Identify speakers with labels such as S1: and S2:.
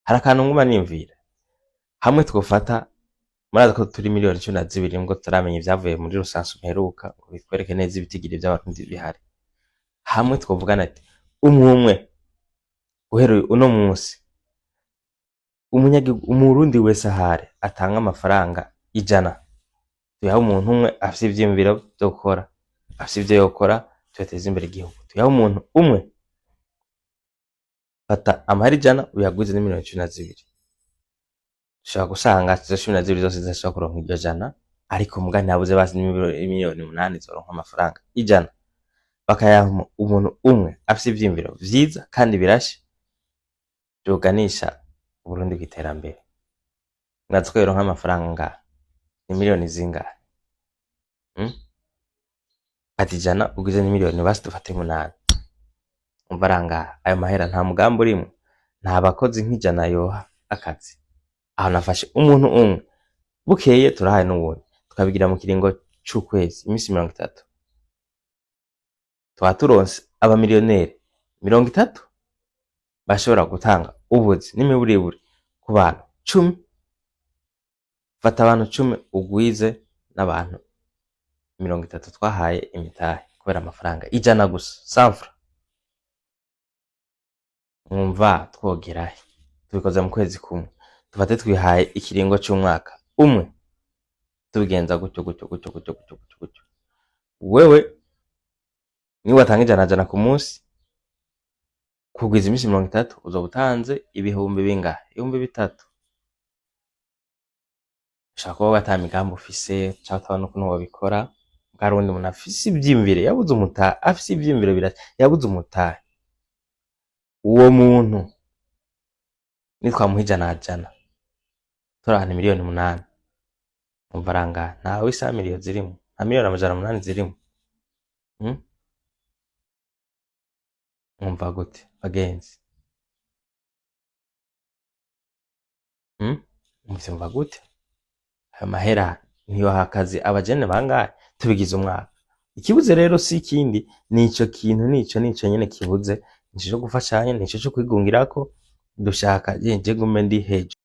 S1: hari akantu nguma niyumvira, hamwe twofata murazi ko turi miliyoni 12 nibwo turamenya ivyavuye muri rusansu mperuka ngo bitwereke neza ibitigiri vy'abarundi bihari. Hamwe twovugana ati umwe uheruye uno munsi umurundi wese ahari atanga amafaranga 100 tuyaha umuntu umwe afise ivyiyumviro vyo gukora, afise ivyo yokora tuyateza imbere igihugu. Tuyaha umuntu umwe, fata amahera 100 uyaguze ni miliyoni 12. Ushobora gusanga izo 12 zose zidashobora kuronka iryo 100, ariko muga ntabuze basi miliyoni 8 zoronka amafaranga 100. Bakayaha umuntu umwe afise ivyiyumviro vyiza kandi birashe vyoganisha Uburundi kw'iterambere. Mwazi ko yoronka amafaranga ngaha ni miliyoni zingahe? Ati 100 ugize ni miliyoni basi dufate 8. Umva rangaha ayo mahera nta mugambi urimo, nta bakozi nk'ijana yoha akazi. Aho nafashe umuntu umwe, bukeye turahaye n'ubundi tukabigira mu kiringo c'ukwezi imisi 30. Twaturonse aba miliyoneri 30 bashobora gutanga ubuzi n'imiburiburi ku bantu 10. Fata abantu 10 ugwize n'abantu 30 twahaye imitahe kubera amafaranga 100 gusa, sanfra. Mwumva twogerahe tubikoze mu kwezi kumwe, tufate twihaye ikiringo c'umwaka umwe tubigenza gutyo. Wewe ni watanga 100 ku munsi kugwiza imisi 30 uzoba utanze ibihumbi bingahe? 3,000. Ushaka kuba ata migambi ufise cyangwa utabona ukuntu wabikora, bwari undi muntu afise ivyiyumviro yabuze umutahe, afise ivyiyumviro yabuze umutahe. Uwo muntu nitwamuha 100 turahana miliyoni 8. Umva rangaha ntawe isa miliyoni zirimo, nta miliyoni 800 zirimo. Umva gute bagenzi? Umva gute? Ayo mahera niyo hakazi abajene bangahe tubigize umwaka. Ikibuze rero si ikindi, nico kintu nico nyene kibuze, nico cyo gufashanya, nico cyo kwigungirako. Dushaka je ngume ndi hejuru.